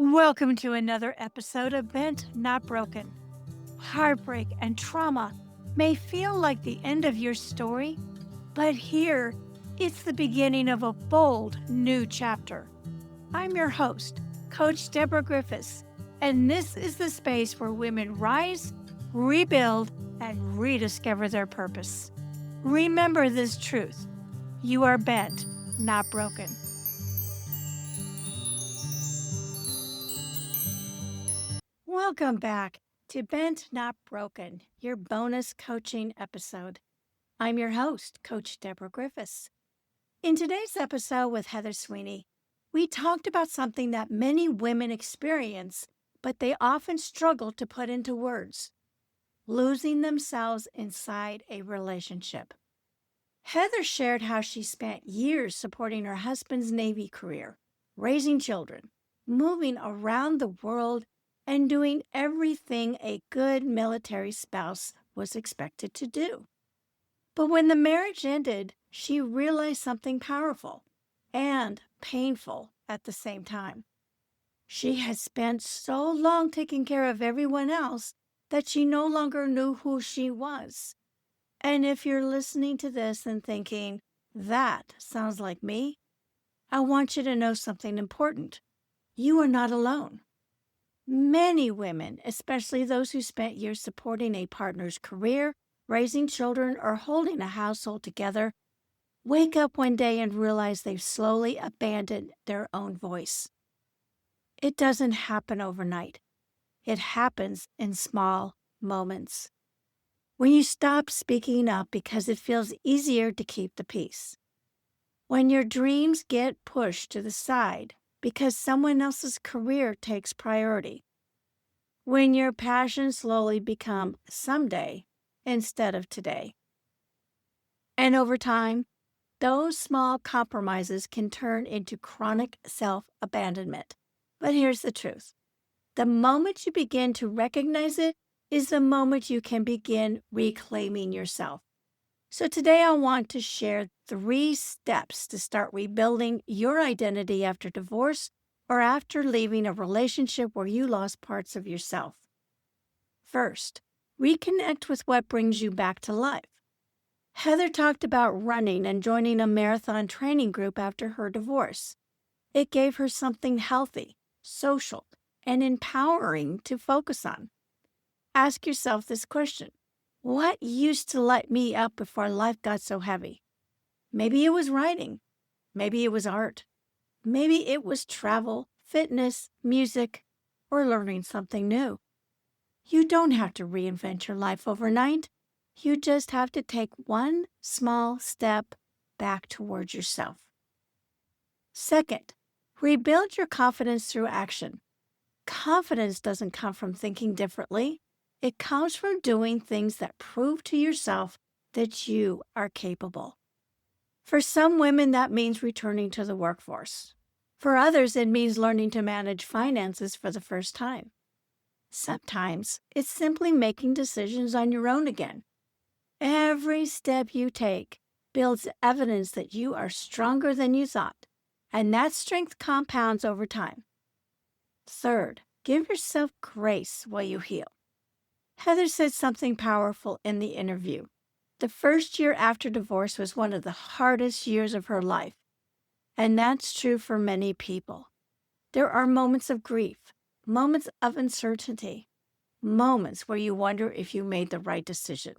Welcome to another episode of Bent Not Broken. Heartbreak and trauma may feel like the end of your story, but here it's the beginning of a bold new chapter. I'm your host, Coach Deborah Griffiths, and this is the space where women rise, rebuild, and rediscover their purpose. Remember this truth: you are bent, not broken. Welcome back to Bent Not Broken, your bonus coaching episode. I'm your host, Coach Deborah Griffiths. In today's episode with Heather Sweeney, we talked about something that many women experience, but they often struggle to put into words: losing themselves inside a relationship. Heather shared how she spent years supporting her husband's Navy career, raising children, moving around the world, and doing everything a good military spouse was expected to do. But when the marriage ended, she realized something powerful and painful at the same time. She had spent so long taking care of everyone else that she no longer knew who she was. And if you're listening to this and thinking, that sounds like me, I want you to know something important. You are not alone. Many women, especially those who spent years supporting a partner's career, raising children, or holding a household together, wake up one day and realize they've slowly abandoned their own voice. It doesn't happen overnight. It happens in small moments. When you stop speaking up because it feels easier to keep the peace. When your dreams get pushed to the side because someone else's career takes priority. When your passions slowly become someday instead of today. And over time, those small compromises can turn into chronic self-abandonment. But here's the truth. The moment you begin to recognize it is the moment you can begin reclaiming yourself. So today I want to share 3 steps to start rebuilding your identity after divorce or after leaving a relationship where you lost parts of yourself. First, reconnect with what brings you back to life. Heather talked about running and joining a marathon training group after her divorce. It gave her something healthy, social, and empowering to focus on. Ask yourself this question. What used to light me up before life got so heavy? Maybe it was writing. Maybe it was art. Maybe it was travel, fitness, music, or learning something new. You don't have to reinvent your life overnight. You just have to take one small step back towards yourself. Second, rebuild your confidence through action. Confidence doesn't come from thinking differently. It comes from doing things that prove to yourself that you are capable. For some women, that means returning to the workforce. For others, it means learning to manage finances for the first time. Sometimes it's simply making decisions on your own again. Every step you take builds evidence that you are stronger than you thought, and that strength compounds over time. Third, give yourself grace while you heal. Heather said something powerful in the interview. The first year after divorce was one of the hardest years of her life, and that's true for many people. There are moments of grief, moments of uncertainty, moments where you wonder if you made the right decision.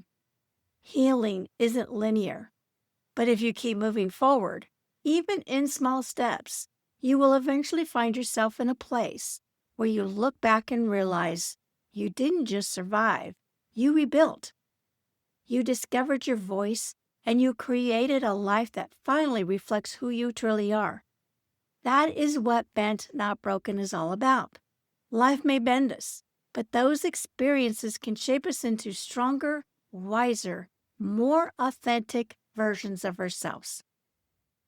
Healing isn't linear, but if you keep moving forward, even in small steps, you will eventually find yourself in a place where you look back and realize you didn't just survive, you rebuilt. You discovered your voice, and you created a life that finally reflects who you truly are. That is what Bent Not Broken is all about. Life may bend us, but those experiences can shape us into stronger, wiser, more authentic versions of ourselves.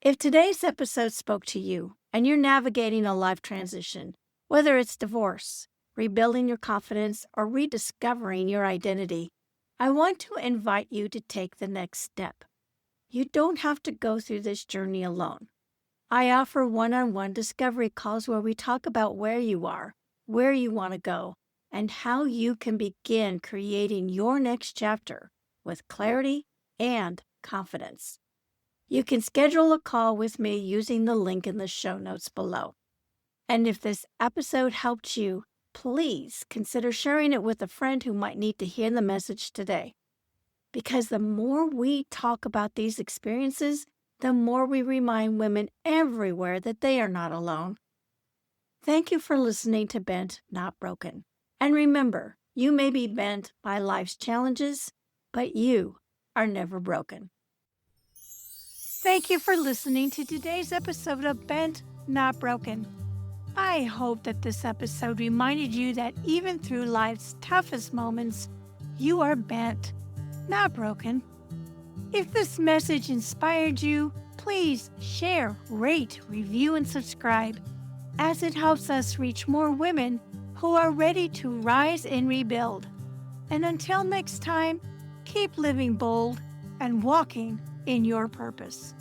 If today's episode spoke to you and you're navigating a life transition, whether it's divorce, rebuilding your confidence, or rediscovering your identity, I want to invite you to take the next step. You don't have to go through this journey alone. I offer one-on-one discovery calls where we talk about where you are, where you want to go, and how you can begin creating your next chapter with clarity and confidence. You can schedule a call with me using the link in the show notes below. And if this episode helped you, please consider sharing it with a friend who might need to hear the message today. Because the more we talk about these experiences, the more we remind women everywhere that they are not alone. Thank you for listening to Bent, Not Broken. And remember, you may be bent by life's challenges, but you are never broken. Thank you for listening to today's episode of Bent, Not Broken. I hope that this episode reminded you that even through life's toughest moments, you are bent, not broken. If this message inspired you, please share, rate, review, and subscribe, as it helps us reach more women who are ready to rise and rebuild. And until next time, keep living bold and walking in your purpose.